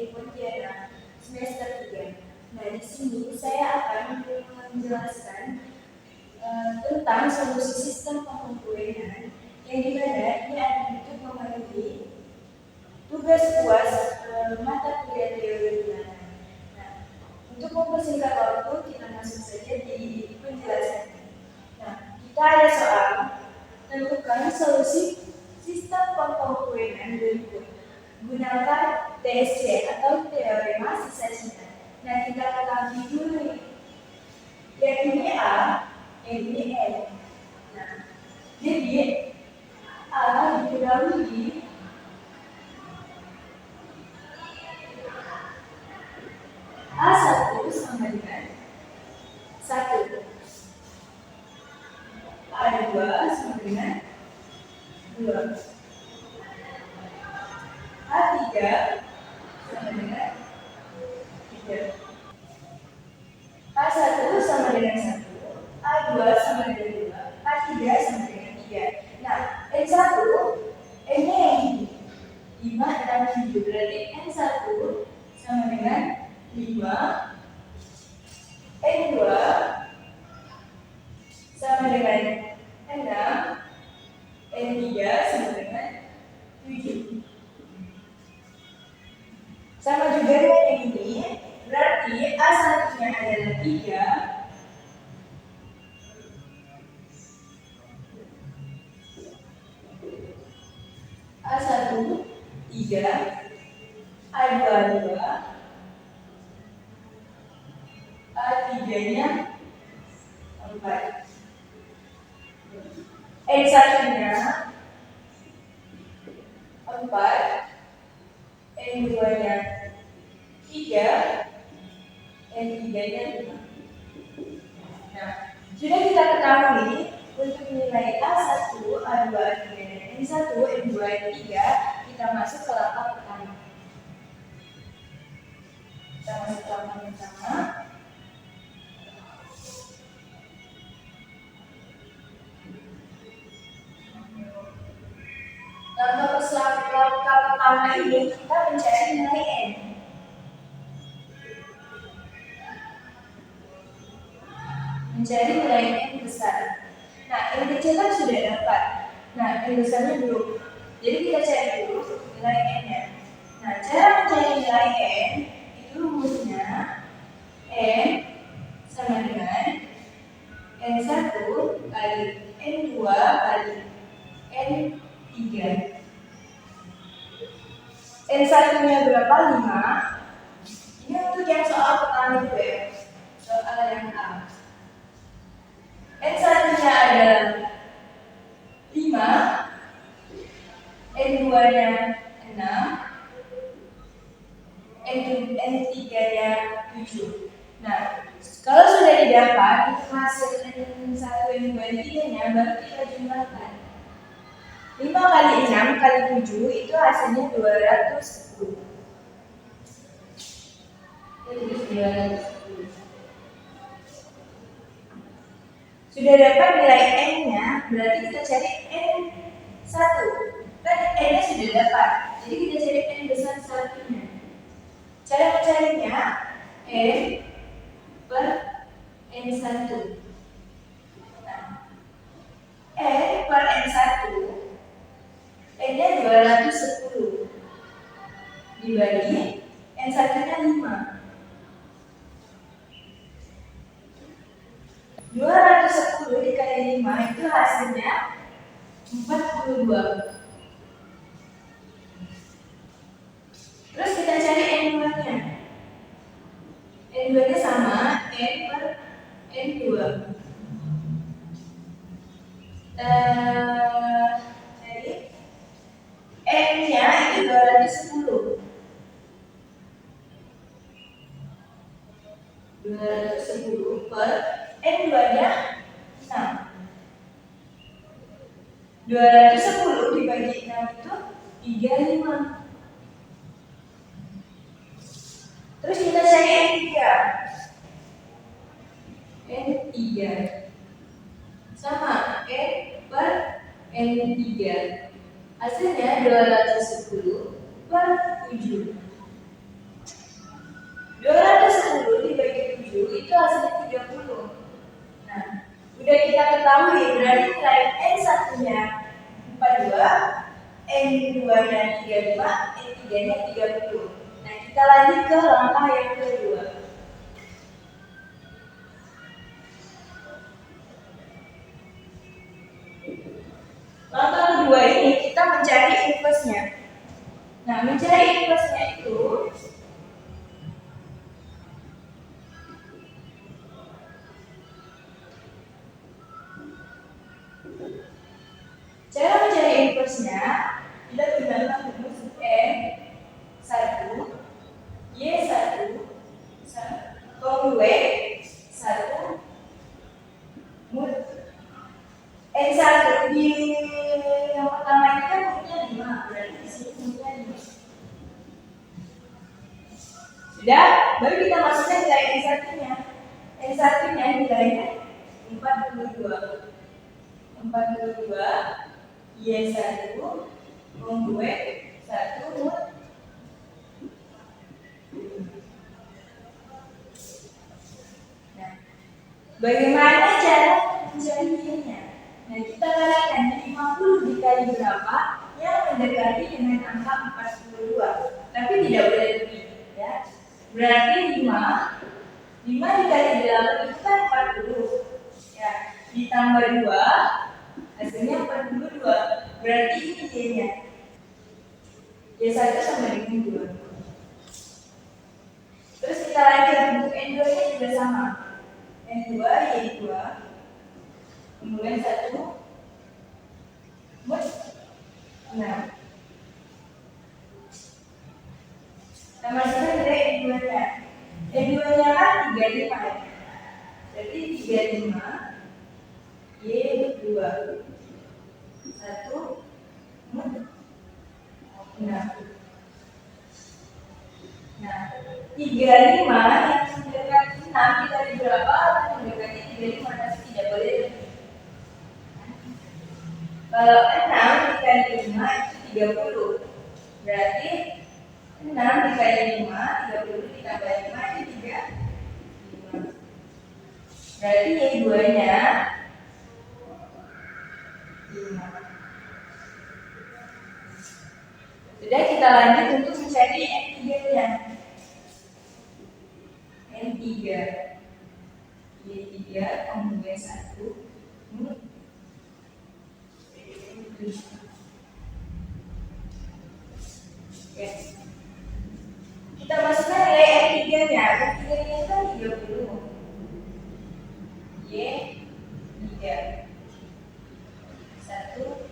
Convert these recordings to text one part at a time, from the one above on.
Edi Pontianak, semester 3. Nah, di sini saya akan menjelaskan tentang solusi sistem pengumpulan yang dimana ini akan untuk memenuhi tugas UAS mata kuliah teori bilangan. Nah, untuk mempersingkat waktu kita masuk saja di penjelasannya. Nah, kita ada soal tentukan solusi sistem pengumpulan berikut. Gunakan TSC atau teorema sisa Cina. Nah, kita ketahui dulu nih. Yang ini A, yang ini N. Nah, jadi A diketahui A1 sama dengan 1. A2 sama dengan 2. A3 sama dengan 3. A1 sama dengan 1, A2 sama dengan 2, A3 sama dengan 3. Nah, N1, N-nya yang ini 5, 6, 7. Berarti N1 sama dengan 5, N2 sama dengan 6, N3 sama dengan 7. Sama juga dengan yang ini, berarti A1-nya adalah 3, A1 3, A2 2, A3-nya 4. N1-nya 4, N2-nya 3, N3-nya 5. Nah, sudah kita ketahui untuk nilai A1, A2, A3, dan N1, N2, N3 kita masuk ke langkah pertama. Kita masuk ke langkah pertama. Langkah pertama ini kita mencari nilai N. Mencari nilai N besar. Nah, N kecil kan sudah dapat. Nah, N besarnya belum. Jadi kita cari dulu nilai N-nya. Nah, cara mencari nilai N itu rumusnya N sama dengan N1 kali N2 kali N3. N1-nya berapa? 5. Ini untuk yang soal pertama itu ya. Soal yang A. N1-nya adalah 5, N2-nya 6, N3-nya 7. Nah, kalau sudah didapat hasil N1, N2, N3-nya baru kita jumlahkan. 5 kali 6 kali 7 itu hasilnya 210. Jadi 210. Sudah dapat nilai N-nya, berarti kita cari N1. Kan N-nya sudah dapat, jadi kita cari N besar satunya. Cara mencarinya N per N1. Nah, N per N1, N-nya 210 dibagi N1-nya 5. 210 dikali 5 itu hasilnya 42. Terus kita cari N2-nya. N2-nya sama N per N2. Jadi N-nya itu 210. 210 per N2-nya 6. 210 dibagi 6 itu 35. Terus kita cari N3. N3 sama N per N3. Hasilnya 210 per 7. itu hasilnya 30. Nah, udah kita ketahui berarti nilai N1-nya 42, N2-nya 35, N3-nya 30. Nah, kita lanjut ke langkah yang kedua. Langkah kedua ini kita mencari inverse-nya. Nah, mencari inverse-nya itu cara mencari inverse-nya kita gunakan rumus N1 Y1 kongruen 1 mut N1 di yang pertama itu kan mutnya 5, berarti di sini mutnya 5. Sudah, baru kita masukkan nilai N1-nya. N1-nya nilainya 42. 42 Y1 kongruen 1 mut. Nah, bagaimana cara mencarinya? Nah, kita kalikan 50 dikali berapa yang mendekati dengan angka 42, tapi tidak boleh lebih, ya. Berarti 5 dikali 8 itu kan 40, ya. Ditambah 2 hasilnya 42. Berarti ini Y-nya. Y1 sama dengan 2. Terus kita lanjut untuk N2-nya juga sama. N2 Y2 kemudian 1 mut 6. Nah, masukkan nilai N2-nya. N2-nya kan 35, ya. Berarti 35 Y2 1 mut 6. Nah, 35 yang mendekati 6 dikali berapa? Mendekati 35, tapi tidak boleh lebih. Kalau 6 dikali 5 itu 30. Berarti 6 dikali 5, 30 ditambah 5 itu 35. Berarti Y2-nya 5. Sudah, kita lanjut untuk mencari N3-nya. N3 Y3 kongruen 1 mut. Oke. Kita masukkan nilai N3-nya. N3-nya kan 30. Y3 1.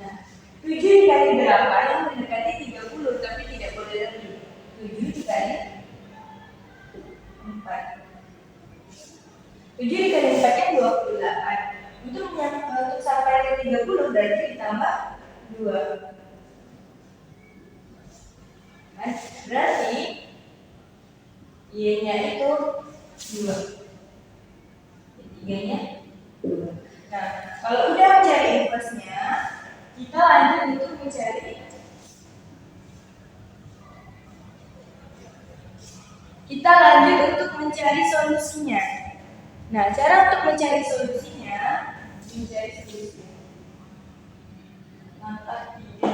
Nah, 7 dikali berapa yang mendekati 30 tapi tidak boleh lebih. 7 dikali 4. 7 dikali 4 kan 28. Untuk sampai ke 30 berarti ditambah 2. Nah, berarti Y-nya itu 2. Y3-nya 2. Nah, kalau udah mencari inverse-nya, kita lanjut untuk mencari solusinya. Nah, cara untuk mencari solusinya, langkah 3.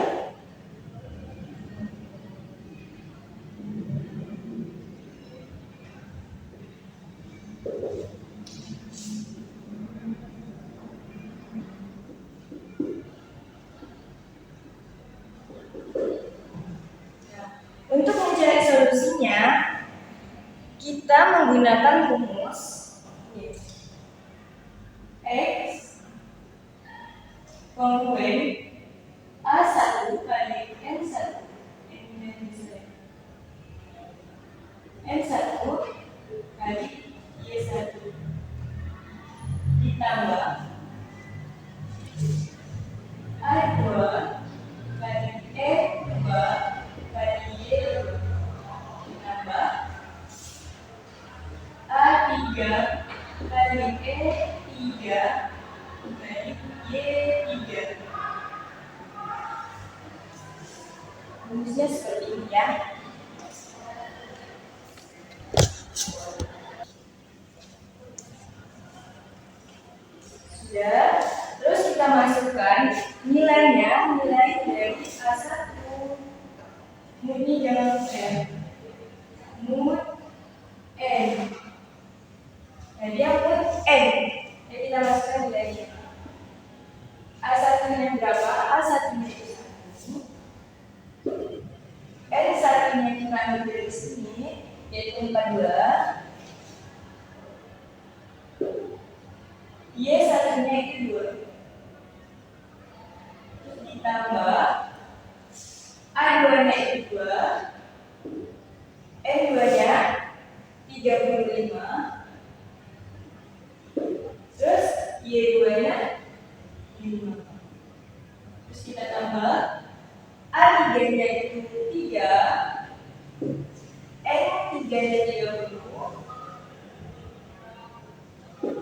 Untuk mencari solusinya, kita menggunakan rumus X kongruen A1 kali N1 N1 kali Y1 ditambah A2 kali E2 kali Y2 ditambah A3 kali E3 kali Y3. Rumusnya seperti ini, ya. Sudah. Terus kita masukkan nilainya, nilai dari A1. Ini jangan N. Mood N. Nah, dia mood N. Jadi kita masukkan nilainya. A1-nya berapa? A1-nya itu 1. N1-nya kita ambil dari sini, yaitu 42. Y1-nya itu 2. Terus ditambah A2-nya itu 2. N2-nya 35. Terus Y2-nya 5. Terus kita tambah A3-nya itu 3. N3-nya 30.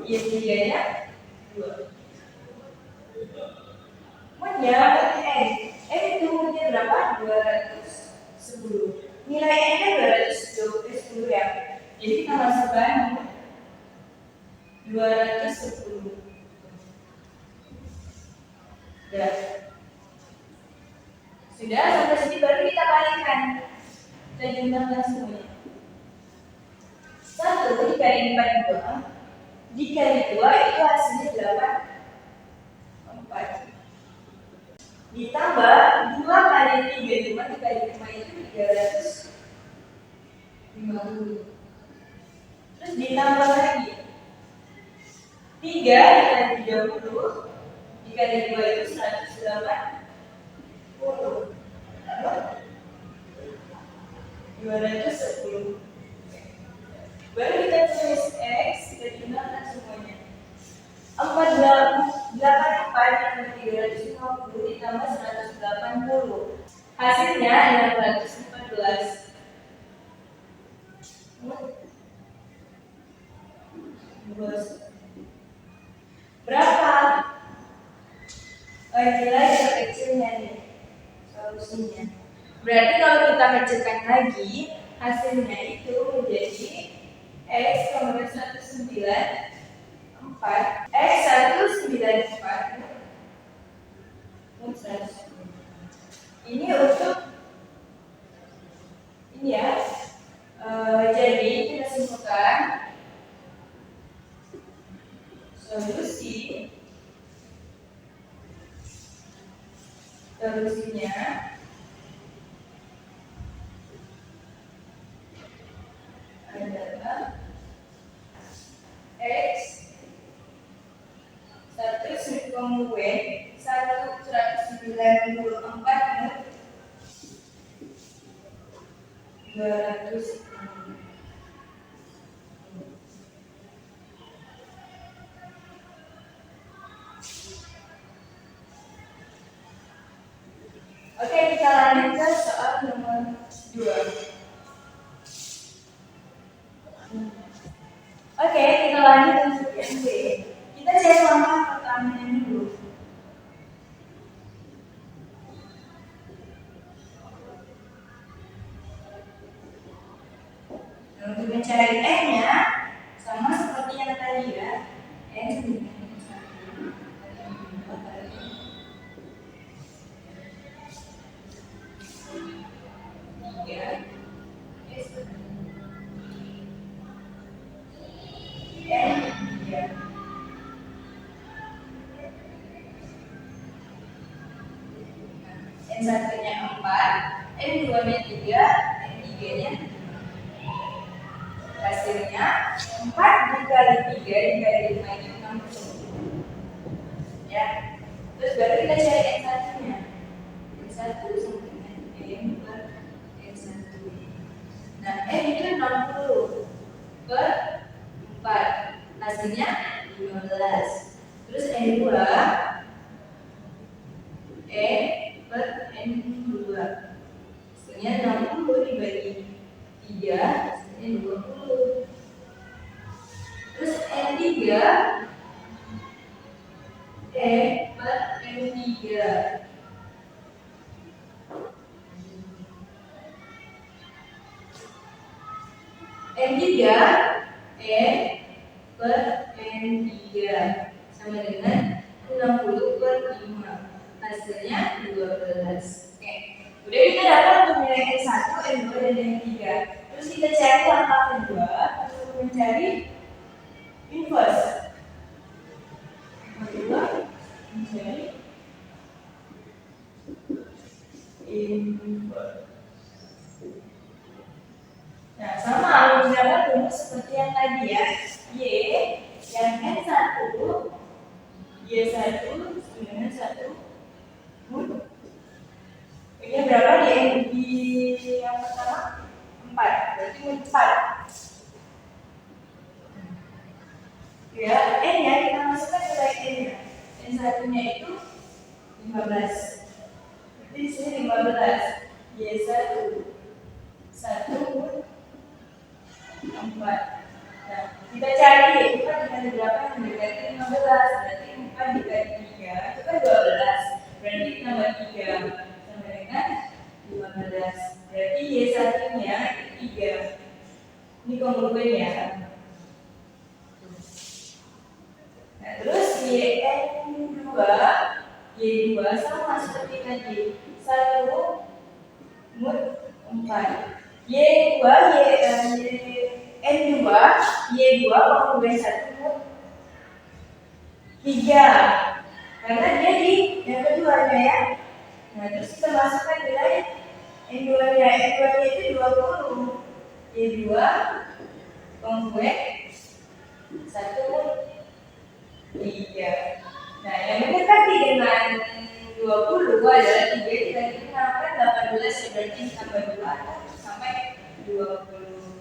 Y3-nya 2. Moodnya N. N itu moodnya berapa? 210. Nilai N-nya 210 ya. Jadi kita masukkan 210. Sudah sampai sini baru kita kalikan. Kita jumlahkan semuanya. 1 dikali 42 dikali 2 itu hasilnya 84. Ditambah 2 kali 35 dikali 5 itu 350. Terus ditambah lagi 3 dikali 30 dikali 2 itu 180. 210. Baru kita tulis X, kita jumlahkan semuanya. 84 tambah 350 ditambah 180. Hasilnya 614. Berapa? Nilai terkecilnya nih, solusinya. Berarti kalau kita kecilkan lagi, hasilnya itu menjadi X nomor 194. X 194. Ini untuk ini ya. Jadi kita simpulkan solusinya adalah X 194 200. Oke, kita lanjut ke soal nomor 2. Oke, kita lanjut untuk yang B. Kita cari langkah pertamanya dulu. Untuk mencari N-nya sama seperti yang tadi ya. N N1-nya 4, N2-nya 3, N3-nya 5. Hasilnya 4 dikali 3 dikali 5 itu 60. Ya. Terus baru kita cari N1-nya. N1 sama dengan N per N1. Nah, N itu 60 per 4. Hasilnya 15. Terus N2 per N2. Hasilnya 60 dibagi 3, hasilnya 20. Terus N3 per N3. N3 per N3 sama dengan 60/5. Hasilnya 12. Oke. Udah kita dapat untuk nilai N1, N2, dan N3. Terus kita cari langkah kedua untuk mencari inverse. Kedua, mencari inverse. Nah, sama misalkan rumus seperti yang tadi ya. Y yang N1, Y1 dengan 1 ini berapa di yang pertama? 4. Berarti 4. Ya, N ya, kita masukkan nilai N nya. N1 nya itu 15. Berarti di sini 15. Y1 1 4. Nah, kita cari 4 dikali berapa yang mendekati 15. Berarti 4 dikali 3 itu kan 12. Berarti tambah 3 sama dengan 15. Berarti Y1 nya 3. Ini komplement ya. Nah, terus Y2 sama seperti tadi. 1 mut 4. Y2 N2 Y2 komplement 1 mut 3. Karena dia di yang keduanya ya. Nah, terus kita masukkan nilai N2 nya. N2 nya itu 20. Y2 komplement 1 mut 3. Nah, yang mendekati dengan 20 adalah 3 dikali 6 kan 18, berarti tambah 2 sampai 20.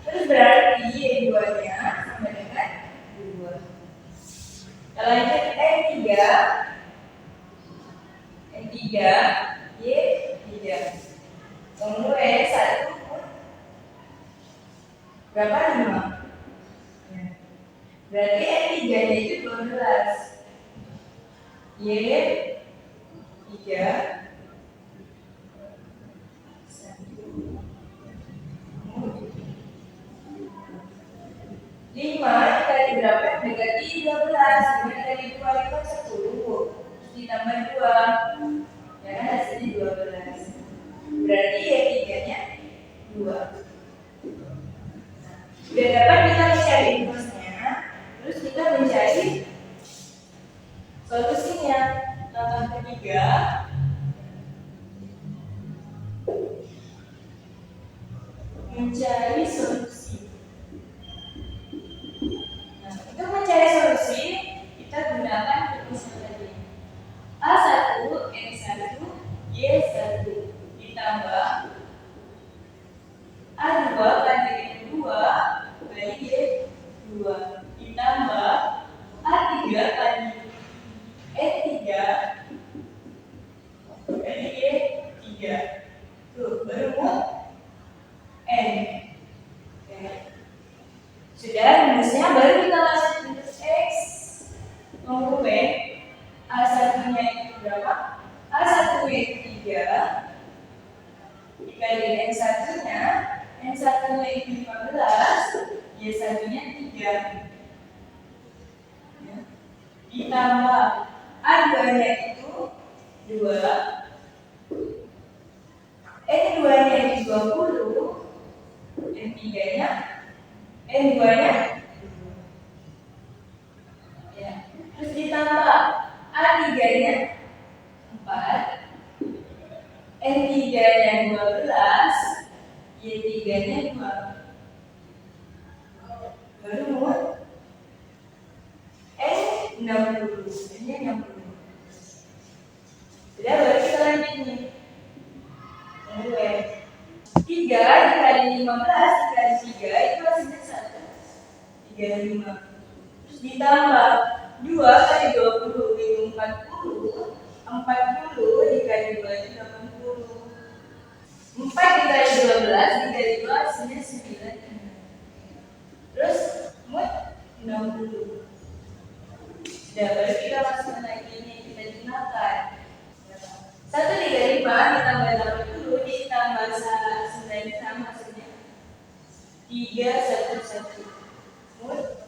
Terus berarti Y2 nya sama dengan 2. Kita lanjut N3 Y3 kemudian 1 berapa? 5. Berarti N3 nya itu 12. Y3 5 dikali berapa? Mendekati 12. 5 dikali 2 itu 10. Ditambah 2. Ya kan hasilnya 12. Berarti Y3 nya 2. Sudah dapat kita mencari inverse-nya. Terus kita mencari solusinya. Langkah ketiga, mencari solusi. Nah, untuk mencari solusi, kita gunakan rumus yang tadi. A1, N1, Y1 ditambah A2 kali N2 kali Y2 ditambah A3 kali N3 kali Y3. Tuh, baru mau N. Sudah, rumusnya baru kita lanjut X komplement A1 nya itu berapa? A1 Y3 dikali N1 nya, N1 nya itu 15, Y1 nya 3 ya. Ditambah A2 nya itu 2, N2 nya itu 20, N3 nya N2 nya ya. Terus ditambah A3 nya 4, N3 nya 12, Y3 nya 2. Baru mau N60. Ini 60. Sudah, baru kita lanjut nih. Kemudian 3 dikali 15 dikali 3 itu hasilnya 1, 35. Terus ditambah 2 kali 20 itu 40, 40 dikali 2 itu 80. 4 dikali 12 dikali 2 hasilnya 9. Terus mut 60. Sudah, baru kita masukkan lagi ini, kita gunakan 1 dikali 5 ditambah 80 ditambah 9 sama hasilnya 311. Mut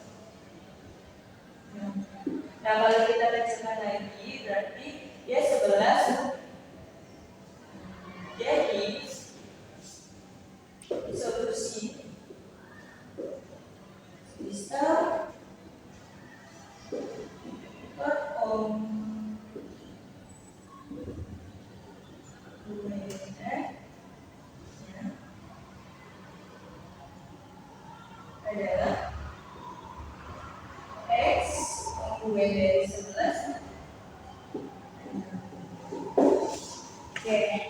Nah, kalau kita kecilkan lagi, berarti dia 11. Jadi, solusi sistem adalah X kongruen dari 11. Oke.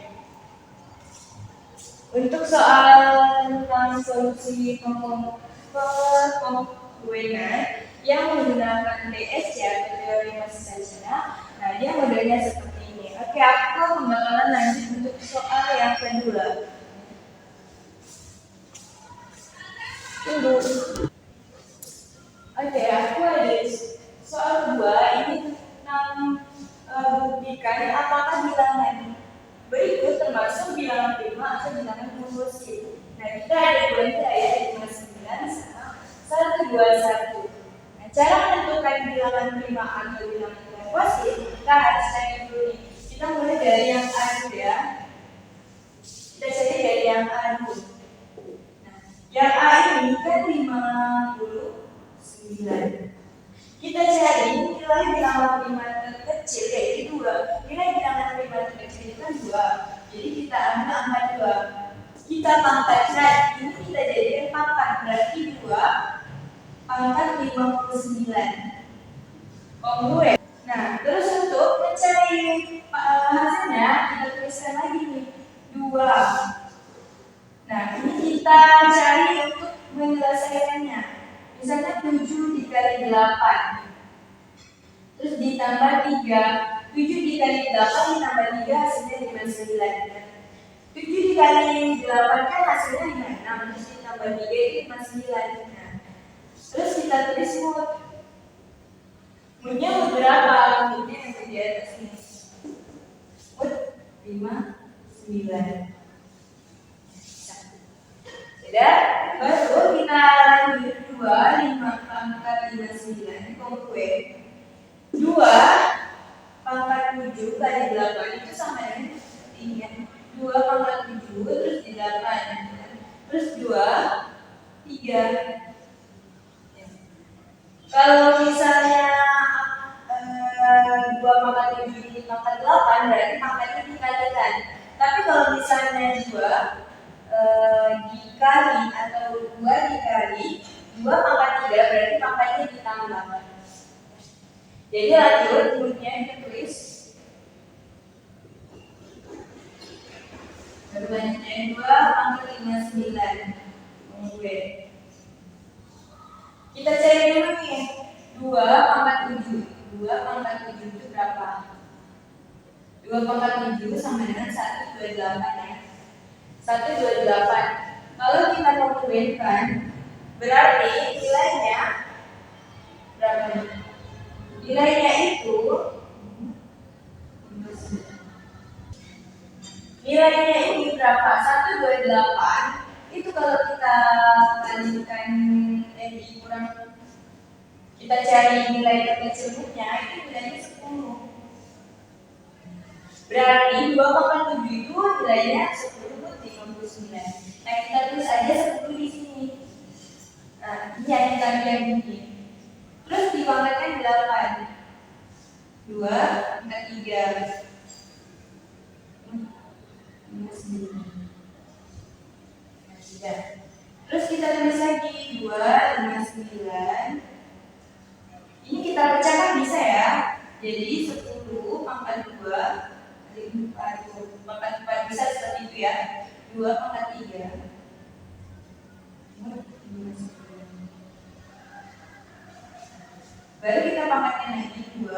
Untuk soal tentang solusi pengkongruenan yang menggunakan DS ya, atau teori masih saja. Nah, dia modelnya seperti ini. Oke, aku bakalan lanjut untuk soal yang kedua. Tunggu. Oke, aku ada soal kedua. Ini tentang buktikan apakah bilangan berikut termasuk bilangan prima atau bilangan kompulsif. Nah, kita ada dua ya, 59 sama 121. Nah, cara menentukan bilangan prima atau bilangan kompulsif, kita harus cari dulu nih. Kita mulai dari yang A dulu ya. Kita cari dari yang A dulu. Nah, yang A ini kan 59. Kita cari nilai bilangan prima terkecil yaitu 2. Nilai bilangan prima terkecil itu kan 2. Jadi kita ambil angka 2. Kita pangkatkan, ini kita jadikan pangkat, berarti 2 pangkat 59. Kongruen. Nah, terus untuk mencari hasilnya, kita tuliskan lagi nih 2. Nah, ini kita cari untuk menyelesaikannya. Misalnya 7 dikali 8, terus ditambah 3. 7 dikali 8 ditambah 3 hasilnya 59. 7 dikali 8 kan hasilnya 56, terus ditambah 3 itu 59. Nah, terus kita tulis mood. Moodnya berapa? Moodnya yang di atas ini. Mood 59. Sudah? Baru kita lanjut 2, 5 pangkat 59 kongruen. 2 pangkat 7 kali 8 itu sama dengan ini. 2 pangkat 7 terus di 8. Terus 2, 3. Kalau misalnya 2 pangkat 7 di pangkat 8 berarti pangkatnya dikalikan. Tapi kalau misalnya 2 dikali atau 2 dikali 2 pangkat 3 berarti pangkatnya ditambah. Jadi lanjut moodnya kita tulis. Selanjutnya 2 pangkat 59 kongruen. Kita cari dulu nih 2 pangkat 7. 2 pangkat 7 itu berapa? 2 pangkat 7 sama dengan 128 ya. 128. Kalau kita konstruenkan, berarti nilainya berapa nih? Nilainya itu nilainya ini berapa? 128 itu kalau kita kalikan kurang, kita cari nilai terkecilnya itu nilainya 10. Berarti 2,7 itu nilainya 10 buat 59. Nah, kita tulis aja 10 di sini. Nah, ini yang kita ambil ini. Terus dipangkatkan 8. 2 pangkat 3. Terus kita tulis lagi 259. Ini kita pecahkan bisa ya. Jadi 10 pangkat 2 pangkat 4 bisa seperti itu ya. 2 pangkat 3. Baru kita pangkatkan lagi 2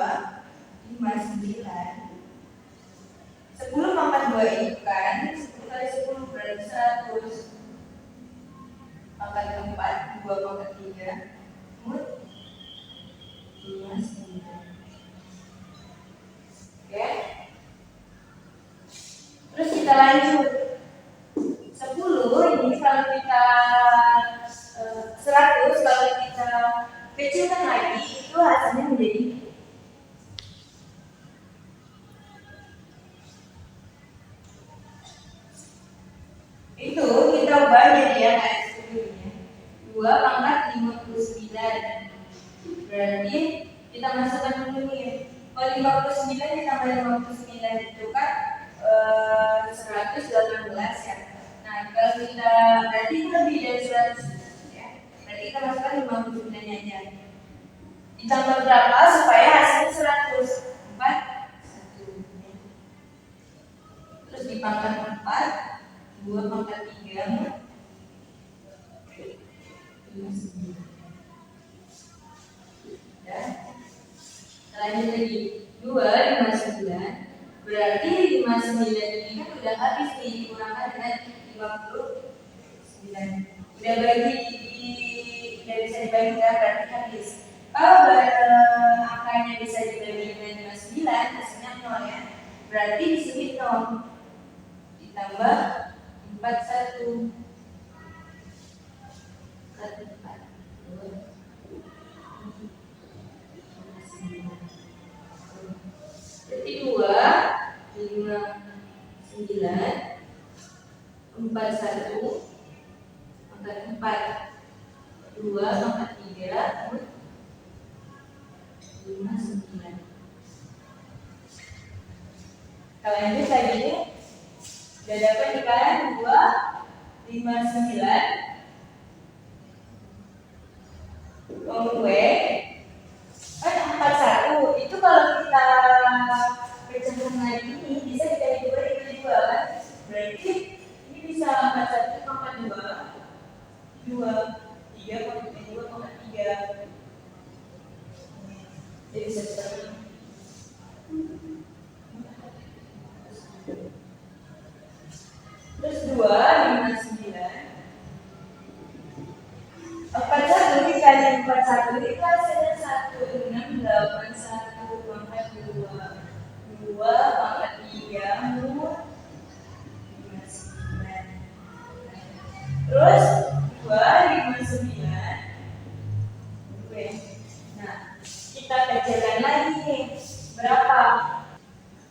59. 10 pangkat 2 itu kan 10 kali 10 berarti 100. Pangkat keempat 2 pangkat 3 mut 59. Oke. Terus kita lanjut 10 ini kalau kita 100 kalau kita kecilkan lagi itu hasilnya menjadi Berarti kita masukkan dulu nih. Kalau 59 ditambah 59 itu kan 118 ya. Nah, kalau kita berarti lebih dari 100 ya. Berarti kita masukkan 59 aja. Ditambah berapa supaya hasilnya 100? 4 1. Terus dipangkat 4, 2 pangkat 3 59. Ya. Lanjut lagi 259. Berarti 59 ini kan udah habis nih, dikurangkan dengan 59. Udah bisa dibagikan, berarti habis. Kalau angkanya bisa dibagi dengan 59, hasilnya 0 ya. Berarti di sini 0 ditambah 41. 1 4 2 Berarti 2 5 9 41 pangkat 4 2 pangkat 3 5 9. Kalau lanjut lagi udah dapat di kanan 2 5 9 kan 41. Itu kalau kita pecahkan lagi ini bisa dibagi 2 dibagi 2 kan? Berarti ini bisa 41 pangkat 2 3 pangkat 2 pangkat 3. Jadi bisa seperti ini. Terus 2 5 9 41 dikali 41 itu hasilnya 1681 pangkat 2 pangkat 3 mul 59. Terus 259. Oke. Nah, kita kecilkan lagi nih. Berapa?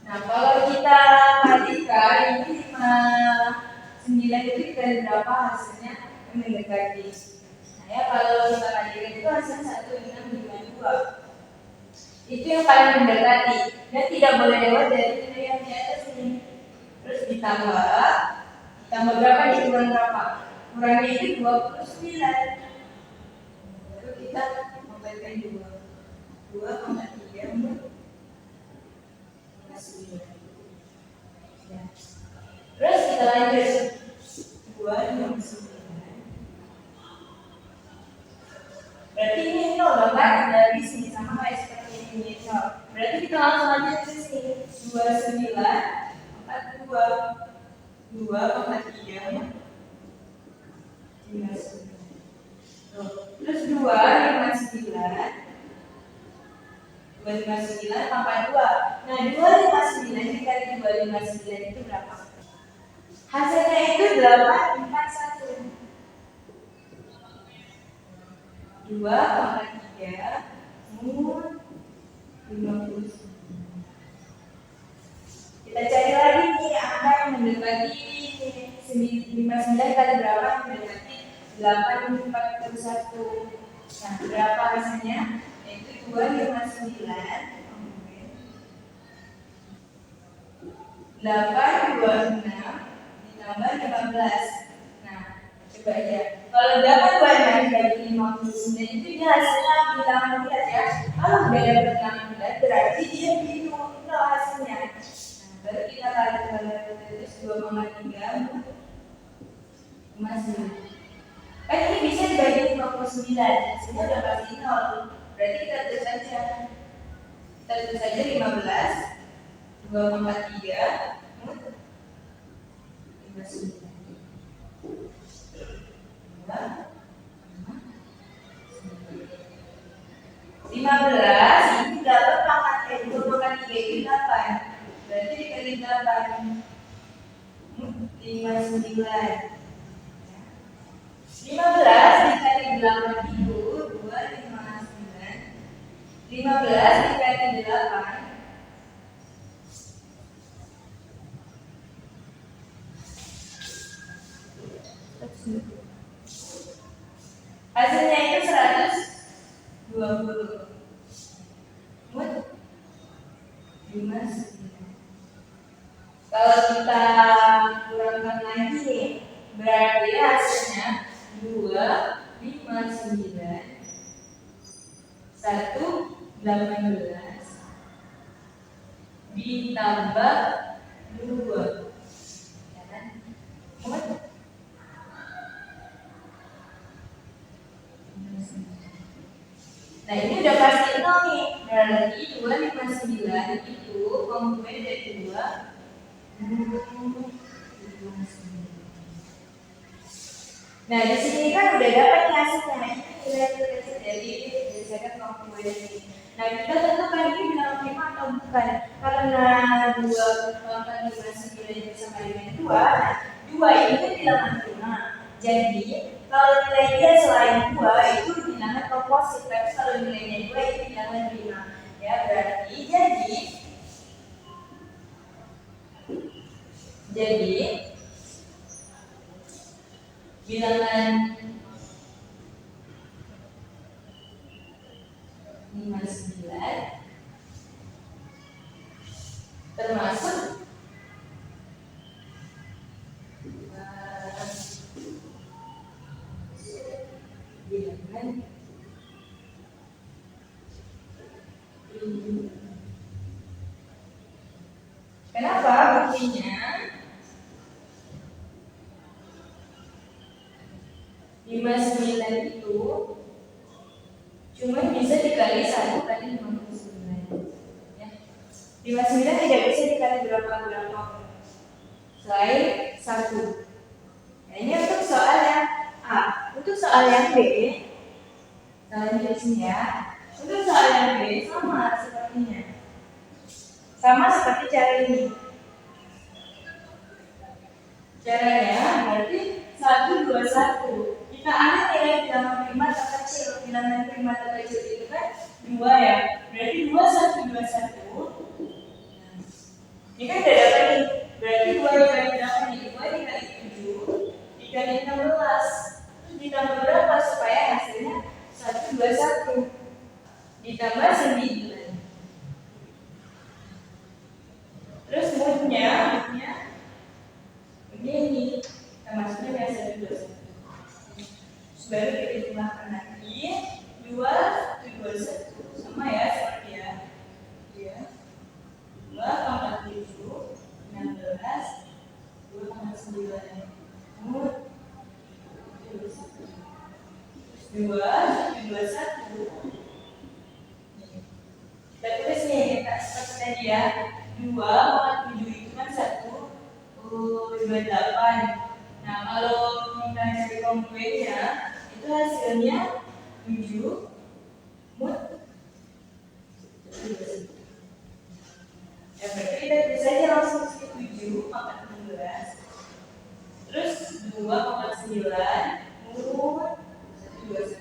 Nah, kalau kita kalikan ini 59 itu dari berapa hasilnya mendekati. Nah, ya kalau kita kalikan itu hasilnya 1652. Itu yang paling mendekati dan tidak boleh lewat dari nilai yang di atas ini. Terus ditambah berapa dikurang berapa? Kurangnya itu 29. Lalu kita memberikan 2 pangkat 3 ya. Terus kita lanjut 2 59. Berarti ini 0 dong kan? Dari sini sama kayak seperti ini 0. Berarti kita langsung aja ke sini 29 pangkat 2 pangkat 3 terus 2 59 pangkat 2. Nah, 259 dikali 259 itu berapa? Hasilnya itu 841. 2 pangkat 3 mul 59. Kita cari lagi nih angka yang mendekati 59 kali berapa yang mendekati 841. Nah, berapa hasilnya? Yaitu 259 826 ditambah 15. Nah, coba aja. Kalau 826 dibagi 59 itu dia hasilnya bilangan bulat ya. Kalau udah dapat bilangan bulat berarti dia bingung itu hasilnya. Nah, baru kita kali terus 2,3 masih. Kan ini bisa dibagi 59. Hasilnya udah pasti 0. Berarti kita tulis saja. Kita tulis saja 15 2,3 59. 15 ini dapat pangkat 2 pangkat 3 itu 8. Berarti dikali 8 59. 15 dikali 8 itu 259. 15 dikali 8 hasilnya itu 120. 59. Kalau kita kurangkan lagi nih, berarti hasilnya 259 118 ditambah 2, ya kan? Nah ini udah pasti 0 nih, berarti 259 itu kongruen dari 2. Nah di sini kan udah dapat hasilnya, ini nilai dari berdasarkan kongruen ini. Nah kita tentukan ini bilangan prima atau bukan, karena 2,59 itu sama dengan 2. Nah 2 ini kan bilangan prima, jadi kalau nilai dia selain 2 itu bilangan komposit, tapi kalau nilainya 2 itu bilangan prima. Ya berarti jadi bilangan 59 termasuk bilangan kenapa buktinya 59 itu cuma bisa dikali 1 kali 59 ya. 59 tidak bisa dikali berapa selain 1. Nah, ini untuk soal yang A. Untuk soal yang B, sini ya. Untuk soal yang B sama sepertinya, sama seperti cara ini. Caranya berarti 1, 2, 1. Kita ambil nilai bilangan prima terkecil. Bilangan prima terkecil itu kan 2 ya. Berarti 2, 1, 2, 1. Ini kan udah dapat nih. Berarti 2 dikali berapa nih? 2 dikali 7 dikali 16. Terus ditambah berapa supaya hasilnya 1, 2, 1 ditambah 9. Terus moodnya begini. Kita masuknya biasa 2, 1. Baru kita jumlahkan lagi 2, 1, 2, 1 sama ya seperti ya. 2, 4, 7, 16, 2, 9. 2, 1, 2, 1. Kita tulis nih, kita seperti tadi ya. 2, 4, 7 itu kan 1, 28. Nah kalau kita cari kongruennya, itu hasilnya 7 mood. Ya berarti kita tulis aja langsung 7, 4, 16. Terus 2, 4, 9 mood 1, 2, 1.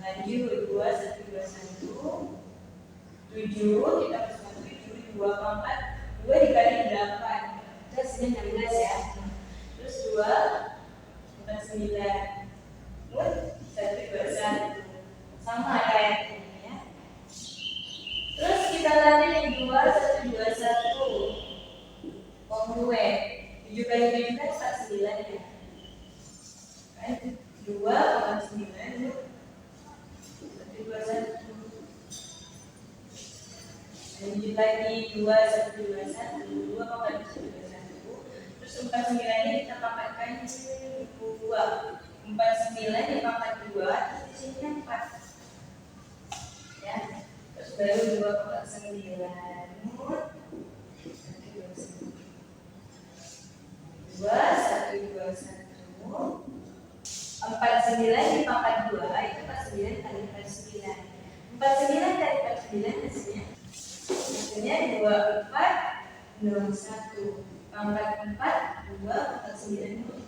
Lanjut 2, 1, 2, 1. 7 kita masukkan 7, 2, 4, 2 dikali 8. Itu hasilnya 16 ya. Terus 2, 4, 9 mood 1, 2, 1 sama kayak ini ya. Terus kita lanjut yang 2, 1, 2, 1 kongruen. 7 kali 7 kan 49 ya. 2, 4, 9 mood 1, 2, 1. Lanjut lagi 2, 1, 2, 1 2, 4, 1, 2, 1. Terus 49 nya kita pangkatkan 2. 49 dipangkat 2, terus di sini kan 4 ya. Terus baru 2,9 mood 2, 1, 2, 1. 49 dipangkat 2 itu 49 kali 49. 49 kali 49 hasilnya 24, 01. Pangkat 4, 2, pangkat 9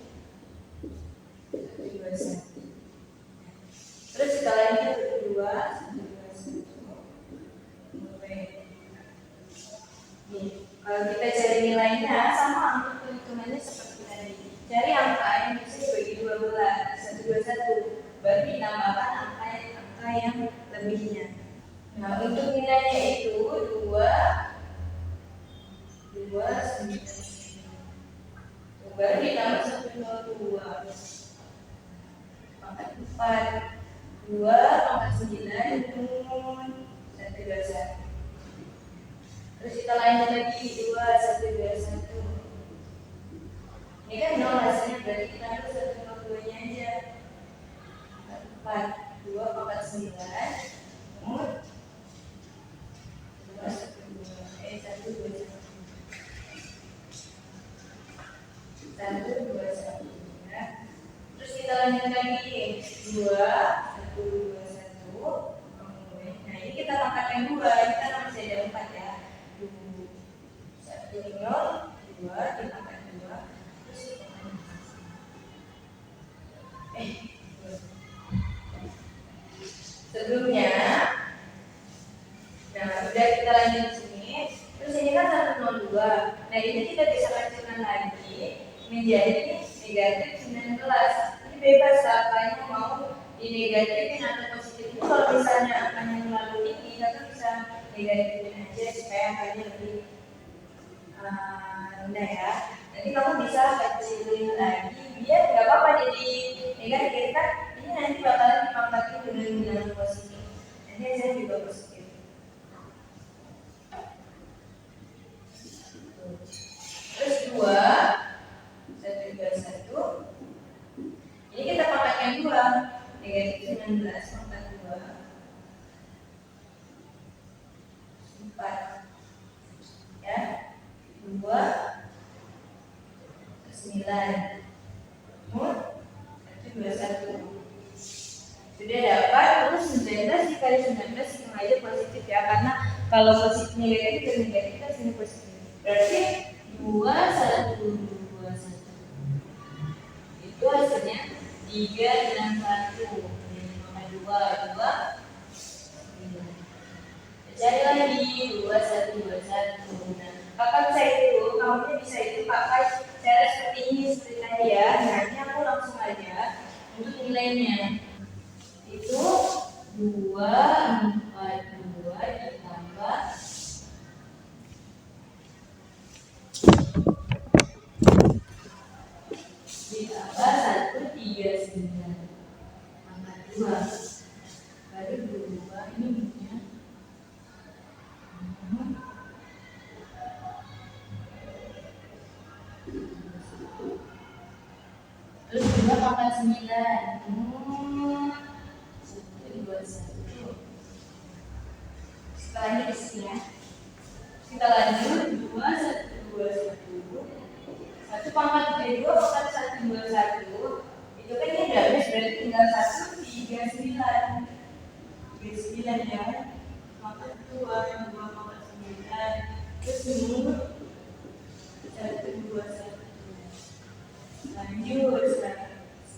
1, 2, 1. Terus kita lanjut ke 2, 1, 2, 1. Nih, kalau kita cari nilainya sama untuk perhitungannya seperti tadi. Cari angka yang bisa dibagi 12, 1, 2, 1. Baru ditambahkan angka yang lebihnya. Nah, untuk nilainya itu 2, 299. Baru ditambah 102 pangkat 4 2 pangkat 9 nun 121. Terus kita lanjut lagi 2 121. Ini kan 0 hasilnya, berarti kita harus 102 nya aja. 4 2 pangkat 9 nun 121. 121 ya. Terus kita lanjut lagi 2 121. Nah ini kita pangkatkan 2, kita masih ada 4 ya. 1 0 2 dipangkat 2 terus sebelumnya. Nah udah kita lanjut sini. Terus ini kan 102. Nah ini kita bisa kecilkan lagi menjadi negatif 19. Ini bebas apanya mau dinegatifin atau positifin. Kalau misalnya angkanya terlalu tinggi, kita bisa negatifin aja supaya angkanya lebih rendah ya. Jadi kamu bisa kecilin lagi biar nggak apa-apa jadi negatif kan. Ini nanti bakalan dipangkatin dengan bilangan positif. Nanti saya juga positif. Terus 2 121. Ini kita pangkatkan 2, negatif 19 pangkat 2 4 ya. 2 9 nun 121. Sudah dapat. Terus 19 dikali 19 hitung aja positif ya, karena kalau positif negatif dan negatif kita sini positif. Berarti 2121 itu hasilnya 361. Maka 2 cari lagi 2121. Nah, kakak bisa itu, kamu bisa itu pakai cara seperti ini seperti tadi ya. Nah, ini aku langsung aja untuk nilainya. Itu 242 ditambah 139 pangkat 2 baru berubah ini bentuknya. Terus 2 pangkat 9 121. Setelahnya di sini ya. Kita lanjut 2 121. 1 pangkat 2 pangkat 121. Itu kan ini udah habis, berarti tinggal 139. 39 ya. Pangkat 2 pangkat 9. Terus ini 121. Lanjut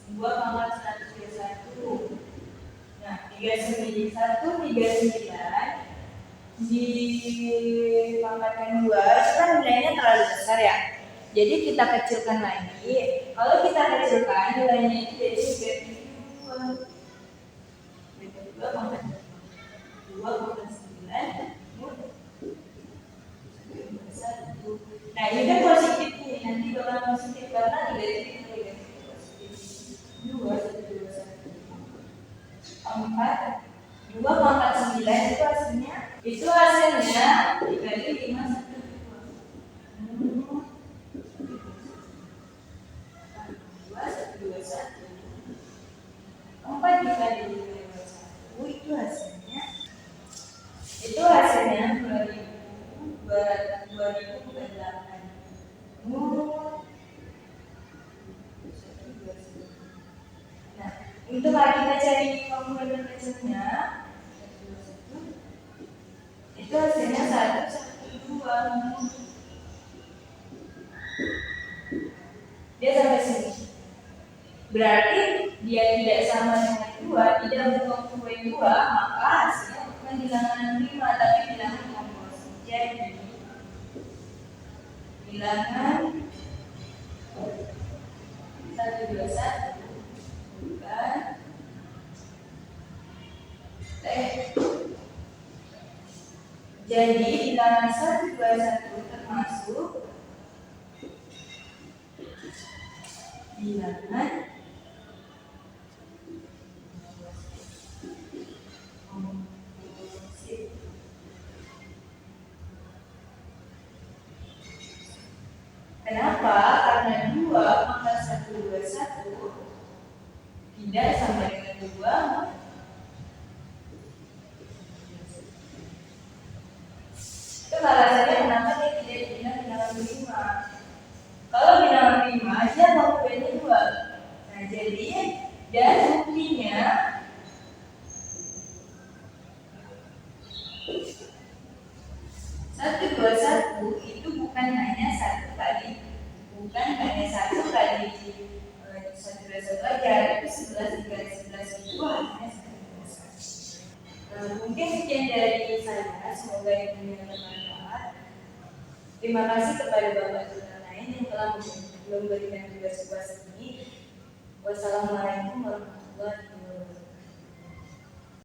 2 pangkat 131. Nah 39 di pangkatkan 2 itu kan nilainya terlalu besar ya. Jadi kita kecilkan lagi. Kalau kita kecilkan nilainya itu jadi 2 pangkat 2 pangkat 9 nah ini kan positif nih, nanti bakal positif karena negatif positif. 2 4 2 pangkat 9 itu hasilnya dibagi 5 1 2 1 4 dibagi 5 1 itu hasilnya 2008. Nah, untuk kita cari komponen kecilnya itu hasilnya 112. Dia sampai sini. Berarti dia tidak sama dengan 2, tidak berkomponen 2, maka hasilnya bukan bilangan 5 tapi bilangan komposisi. Jadi bilangan 121 bukan jadi bilangan 121 termasuk bilangan komposite. Kenapa? Karena 2 pangkat 121 tidak sama dengan 2. Itu alasannya kenapa dia tidak dibina bilangan prima. Kalau bilangan prima, dia mau beda 2. Nah, jadi dan buktinya satu dua satu itu bukan hanya satu kali 1 dua satu aja, itu 11 dikali 11 itu hasilnya 1. Mungkin sekian dari saya, semoga ini bermanfaat. Terima kasih kepada Bapak Tutor lain yang telah memberikan tugas-tugas ini. Wassalamualaikum warahmatullahi wabarakatuh.